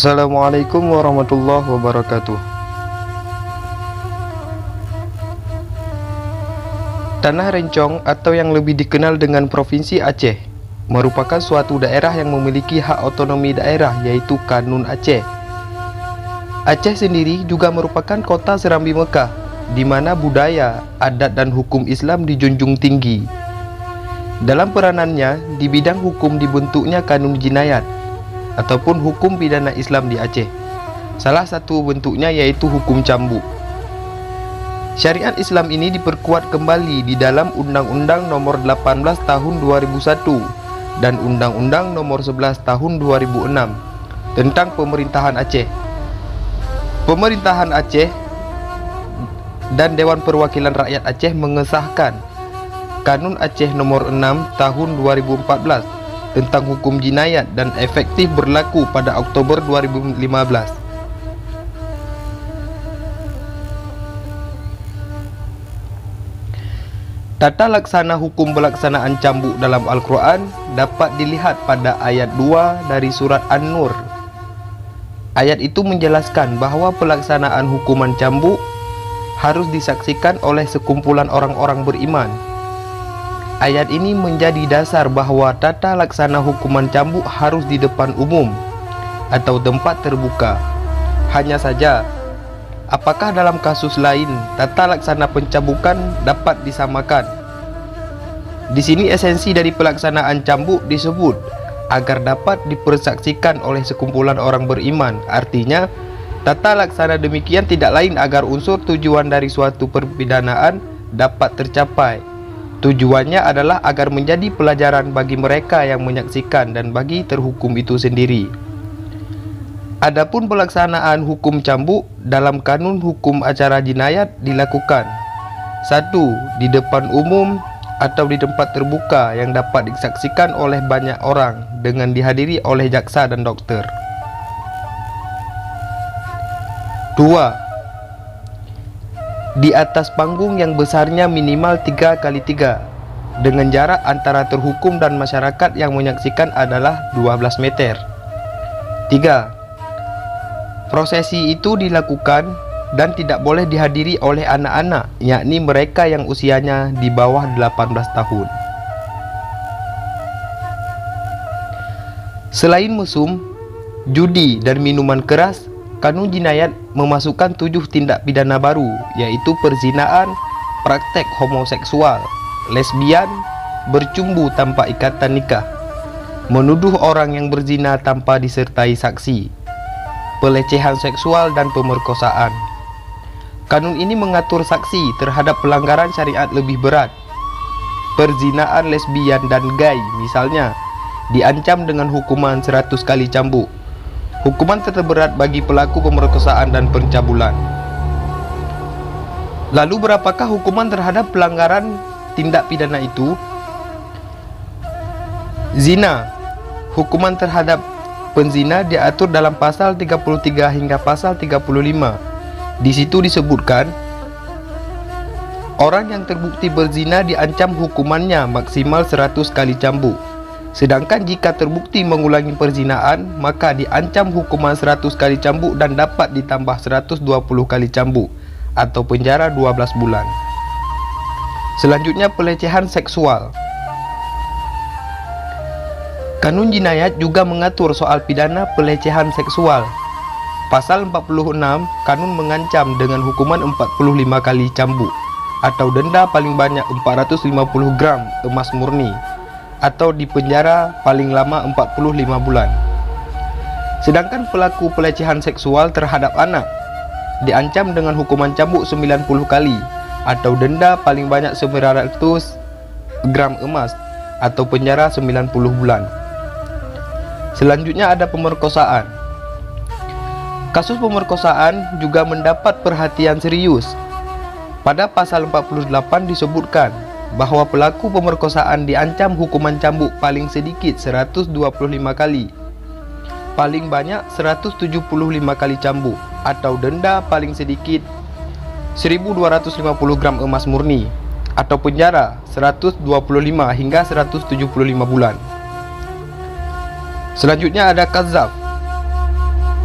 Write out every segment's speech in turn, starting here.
Assalamualaikum warahmatullahi wabarakatuh. Tanah Rencong atau yang lebih dikenal dengan Provinsi Aceh merupakan suatu daerah yang memiliki hak otonomi daerah, yaitu Kanun Aceh. Aceh sendiri juga merupakan kota Serambi Mekah, di mana budaya, adat dan hukum Islam dijunjung tinggi. Dalam peranannya di bidang hukum dibentuknya Kanun Jinayat ataupun hukum pidana Islam di Aceh. Salah satu bentuknya yaitu hukum cambuk. Syariat Islam ini diperkuat kembali di dalam Undang-Undang Nomor 18 Tahun 2001 dan Undang-Undang Nomor 11 Tahun 2006 tentang Pemerintahan Aceh. Pemerintahan Aceh dan Dewan Perwakilan Rakyat Aceh mengesahkan Kanun Aceh Nomor 6 Tahun 2014 tentang hukum jinayat dan efektif berlaku pada Oktober 2015. Tata laksana hukum pelaksanaan cambuk dalam Al-Quran dapat dilihat pada ayat 2 dari surat An-Nur. Ayat itu menjelaskan bahawa pelaksanaan hukuman cambuk harus disaksikan oleh sekumpulan orang-orang beriman. Ayat ini menjadi dasar bahawa tata laksana hukuman cambuk harus di depan umum atau tempat terbuka. Hanya saja, apakah dalam kasus lain tata laksana pencambukan dapat disamakan? Di sini esensi dari pelaksanaan cambuk disebut agar dapat dipersaksikan oleh sekumpulan orang beriman. Artinya, tata laksana demikian tidak lain agar unsur tujuan dari suatu perpidanaan dapat tercapai. Tujuannya adalah agar menjadi pelajaran bagi mereka yang menyaksikan dan bagi terhukum itu sendiri. Adapun pelaksanaan hukum cambuk dalam Kanun Hukum Acara Jinayat dilakukan 1. Di depan umum atau di tempat terbuka yang dapat disaksikan oleh banyak orang dengan dihadiri oleh jaksa dan dokter. 2. Di atas panggung yang besarnya minimal 3x3 dengan jarak antara terhukum dan masyarakat yang menyaksikan adalah 12 meter. 3. Prosesi itu dilakukan dan tidak boleh dihadiri oleh anak-anak, yakni mereka yang usianya di bawah 18 tahun. Selain mesum, judi dan minuman keras, Kanun Jinayat memasukkan 7 tindak pidana baru, yaitu perzinaan, praktek homoseksual, lesbian, bercumbu tanpa ikatan nikah, menuduh orang yang berzina tanpa disertai saksi, pelecehan seksual dan pemerkosaan. Kanun ini mengatur saksi terhadap pelanggaran syariat lebih berat. Perzinaan lesbian dan gay misalnya diancam dengan hukuman 100 kali cambuk. Hukuman terberat bagi pelaku pemerkosaan dan pencabulan. Lalu berapakah hukuman terhadap pelanggaran tindak pidana itu? Zina. Hukuman terhadap penzina diatur dalam pasal 33 hingga pasal 35. Di situ disebutkan orang yang terbukti berzina diancam hukumannya maksimal 100 kali cambuk. Sedangkan jika terbukti mengulangi perzinaan, maka diancam hukuman 100 kali cambuk dan dapat ditambah 120 kali cambuk atau penjara 12 bulan. Selanjutnya, pelecehan seksual. Kanun Jinayat juga mengatur soal pidana pelecehan seksual. Pasal 46, Kanun mengancam dengan hukuman 45 kali cambuk atau denda paling banyak 450 gram emas murni atau dipenjara paling lama 45 bulan. Sedangkan pelaku pelecehan seksual terhadap anak diancam dengan hukuman cambuk 90 kali atau denda paling banyak 900 gram emas atau penjara 90 bulan. Selanjutnya ada pemerkosaan. Kasus pemerkosaan juga mendapat perhatian serius. Pada pasal 48 disebutkan bahawa pelaku pemerkosaan diancam hukuman cambuk paling sedikit 125 kali, paling banyak 175 kali cambuk atau denda paling sedikit 1250 gram emas murni atau penjara 125 hingga 175 bulan. Selanjutnya ada kazaf.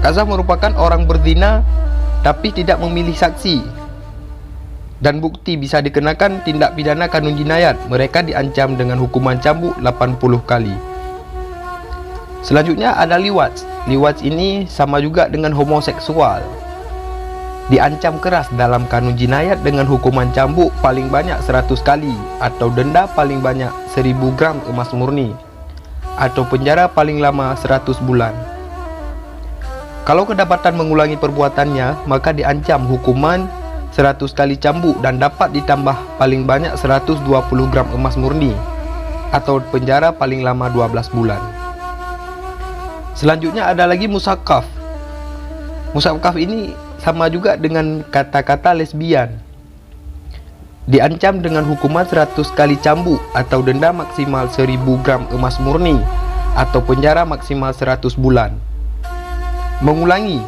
Kazaf merupakan orang berzina tapi tidak memilih saksi dan bukti bisa dikenakan tindak pidana kanun jinayat. Mereka diancam dengan hukuman cambuk 80 kali. Selanjutnya ada liwat. Liwat ini sama juga dengan homoseksual, diancam keras dalam kanun jinayat dengan hukuman cambuk paling banyak 100 kali atau denda paling banyak 1000 gram emas murni atau penjara paling lama 100 bulan. Kalau kedapatan mengulangi perbuatannya, maka diancam hukuman 100 kali cambuk dan dapat ditambah paling banyak 120 gram emas murni atau penjara paling lama 12 bulan. Selanjutnya ada lagi musakaf. Musakaf ini sama juga dengan kata-kata lesbian, diancam dengan hukuman 100 kali cambuk atau denda maksimal 1000 gram emas murni atau penjara maksimal 100 bulan. Mengulangi,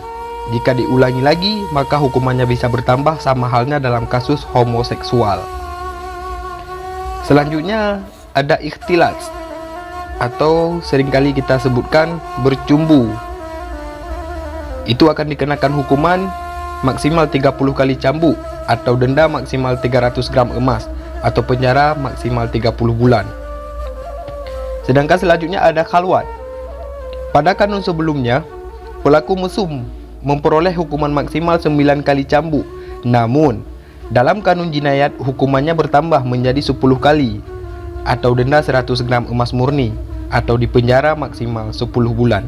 jika diulangi lagi maka hukumannya bisa bertambah sama halnya dalam kasus homoseksual. Selanjutnya ada ikhtilat atau seringkali kita sebutkan bercumbu. Itu akan dikenakan hukuman maksimal 30 kali cambuk atau denda maksimal 300 gram emas atau penjara maksimal 30 bulan. Sedangkan selanjutnya ada khalwat. Pada kanun sebelumnya, pelaku mesum memperoleh hukuman maksimal 9 kali cambuk. Namun, dalam kanun jinayat hukumannya bertambah menjadi 10 kali atau denda 100 gram emas murni atau dipenjara maksimal 10 bulan.